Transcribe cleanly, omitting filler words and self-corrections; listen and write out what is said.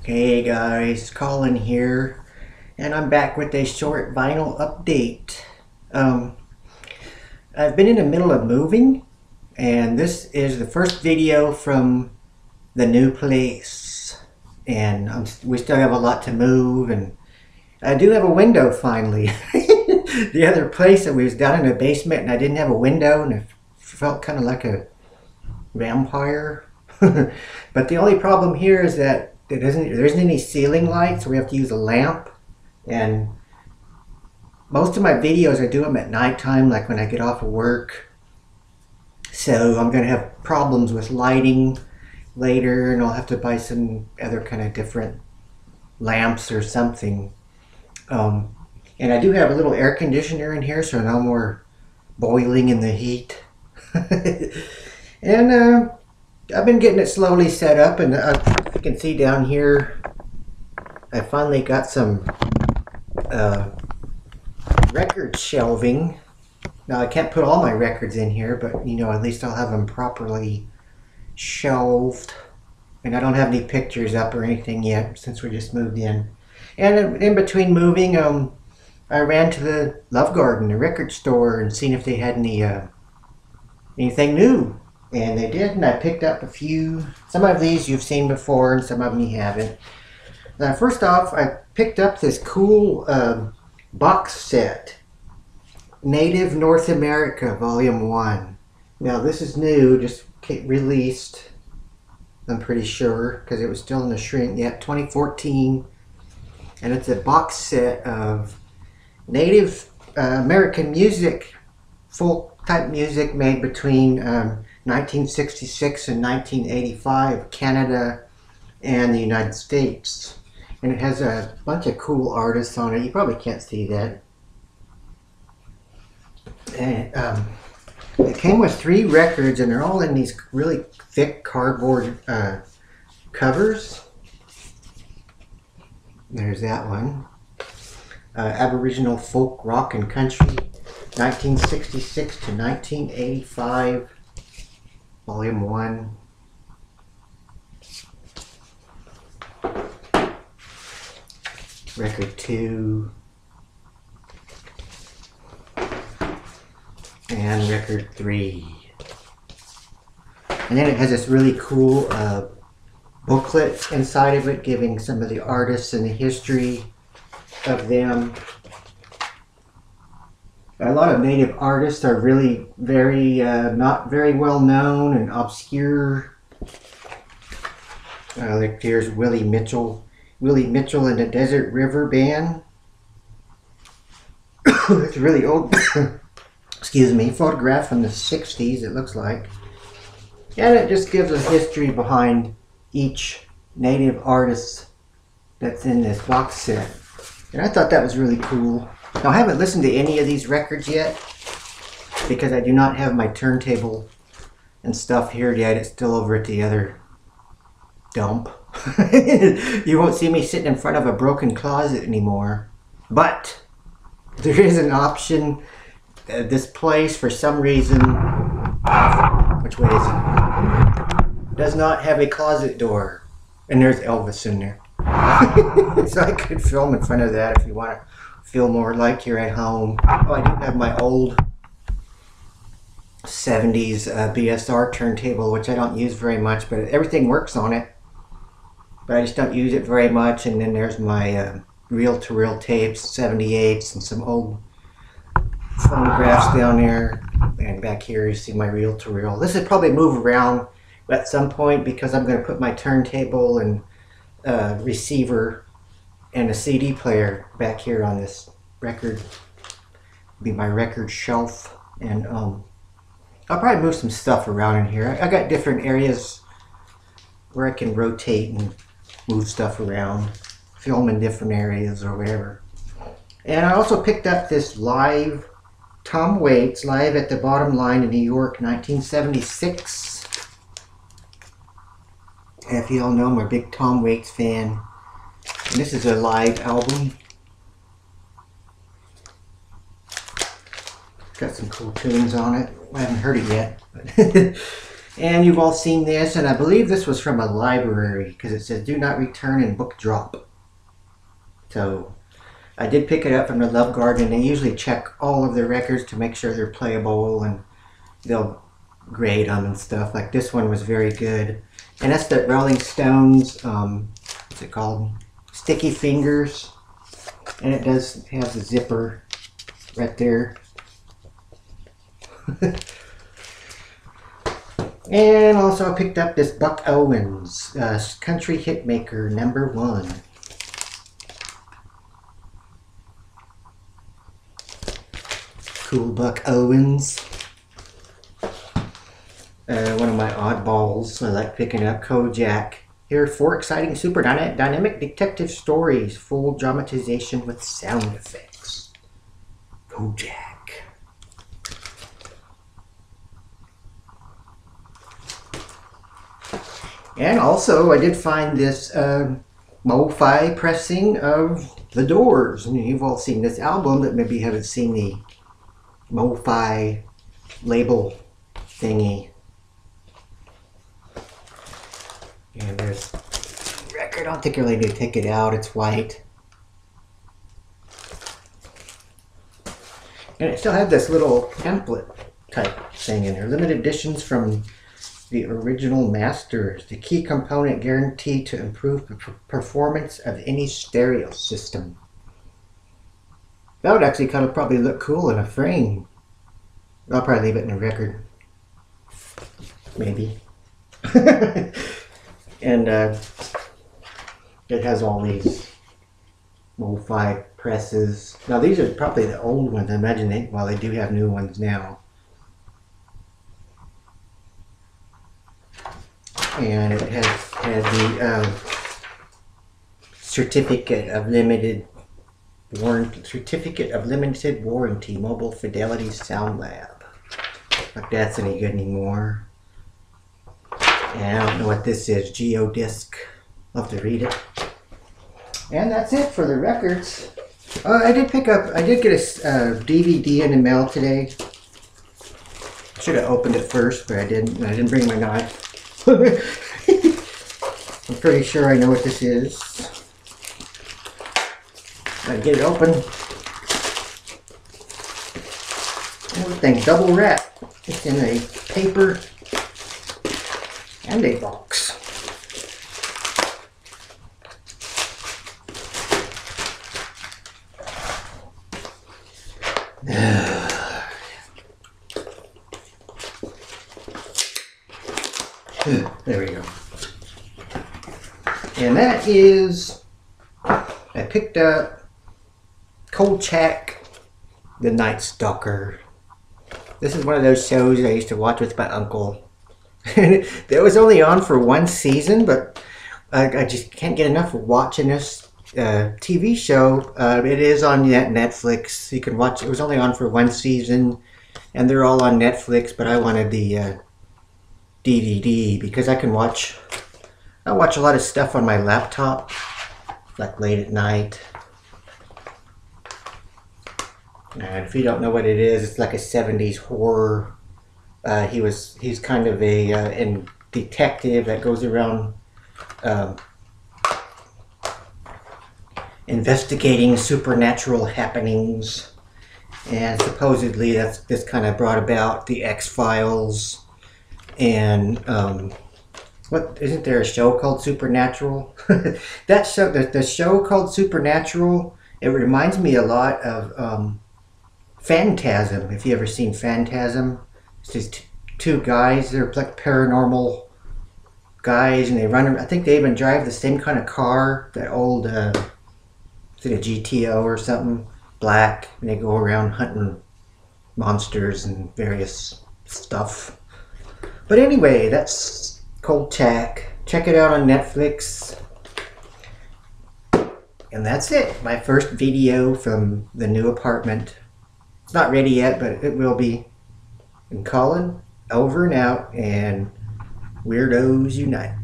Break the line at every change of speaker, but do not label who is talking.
Hey guys, Colin here, and I'm back with a short vinyl update. Um, I've been in the middle of moving, and this is the first video from the new place. And we still have a lot to move, and I do have a window finally. The other place that we was down in the basement, and I didn't have a window, and it felt kind of like a vampire. But the only problem here is that there isn't any ceiling light, so we have to use a lamp. And most of my videos, I do them at nighttime, like when I get off of work. So I'm going to have problems with lighting later, and I'll have to buy some other kind of different lamps or something. And I do have a little air conditioner in here, so no more boiling in the heat. And I've been getting it slowly set up, and you can see down here I finally got some record shelving. Now I can't put all my records in here, but you know, at least I'll have them properly shelved. And I don't have any pictures up or anything yet since we just moved in. And in between moving, I ran to the Love Garden, the record store, and seen if they had anything new. And they did, and I picked up a few. Some of these you've seen before, and some of them you haven't. First off, I picked up this cool box set, Native North America, Volume 1. Now this is new, just released, I'm pretty sure, because it was still in the shrink yet, 2014. And it's a box set of Native American music, folk type music made between 1966 and 1985, Canada and the United States. And it has a bunch of cool artists on it. You probably can't see that. And it came with 3 records, and they're all in these really thick cardboard covers. There's that one. Aboriginal Folk, Rock and Country, 1966 to 1985. Volume 1. Record 2. And record 3. And then it has this really cool booklet inside of it, giving some of the artists and the history of them. A lot of Native artists are really not very well known and obscure. Like here's Willie Mitchell and the Desert River Band. It's really old, excuse me, photograph from the 60s, it looks like. And it just gives a history behind each Native artist that's in this box set. And I thought that was really cool. Now, I haven't listened to any of these records yet because I do not have my turntable and stuff here yet. It's still over at the other dump. You won't see me sitting in front of a broken closet anymore. But there is an option. This place, for some reason, which way is it? Does not have a closet door. And there's Elvis in there. So I could film in front of that if you want to feel more like you're at home. Oh, I do have my old 70s BSR turntable, which I don't use very much, but everything works on it. But I just don't use it very much. And then there's my reel-to-reel tapes, 78s, and some old phonographs down there. And back here you see my reel-to-reel. This would probably move around at some point because I'm going to put my turntable and receiver and a CD player back here on this record. Be my record shelf. And I'll probably move some stuff around in here. I got different areas where I can rotate and move stuff around, film in different areas or whatever. And I also picked up this live Tom Waits, Live at the Bottom Line in New York, 1976. If you all know, I'm a big Tom Waits fan. And this is a live album. Got some cool tunes on it. I haven't heard it yet. But And you've all seen this, and I believe this was from a library because it says do not return and book drop. So I did pick it up from the Love Garden. They usually check all of their records to make sure they're playable, and they'll grade them and stuff. Like this one was very good. And that's the Rolling Stones, what's it called? Sticky Fingers. And it does have the zipper right there. And also I picked up this Buck Owens Country Hitmaker #1. Cool Buck Owens. One of my oddballs I like picking up, Kojak. Here are 4 exciting super dynamic detective stories, full dramatization with sound effects. Kojak. And also, I did find this Mo-Fi pressing of The Doors. And you've all seen this album, but maybe you haven't seen the Mo-Fi label thingy. And there's the record. I don't think you really need to take it out. It's white. And it still had this little pamphlet type thing in there. Limited editions from the original masters. The key component guaranteed to improve the performance of any stereo system. That would actually kind of probably look cool in a frame. I'll probably leave it in a record. Maybe. And it has all these Mo-Fi presses. Now these are probably the old ones. I imagine they do have new ones now. And it had the certificate of limited warranty, Mobile Fidelity Sound Lab. If that's any good anymore. And I don't know what this is, Geodisc. I'll have to read it. And that's it for the records. I did get a DVD in the mail today. Should have opened it first, but I didn't. I didn't bring my knife. I'm pretty sure I know what this is. I get it open. Everything's double wrapped. It's in a paper and a box. There we go. And that is, I picked up Kolchak, The Night Stalker. This is one of those shows I used to watch with my uncle. And it was only on for 1 season, but I just can't get enough of watching this TV show. It is on Netflix. You can watch it. It was only on for 1 season, and they're all on Netflix, but I wanted the DVD because I watch a lot of stuff on my laptop, like late at night. And if you don't know what it is, it's like a 70s horror. He's kind of a detective that goes around investigating supernatural happenings, and supposedly this kind of brought about the X-Files. And what, isn't there a show called Supernatural? That show, the show called Supernatural, it reminds me a lot of Phantasm. If you ever seen Phantasm, it's just 2 guys. They're like paranormal guys, and they run. I think they even drive the same kind of car. That old, is it a GTO or something? Black, and they go around hunting monsters and various stuff. But anyway, that's Kolchak. Check it out on Netflix. And that's it. My first video from the new apartment. It's not ready yet, but it will be. And Colin, over and out, and Weirdos Unite.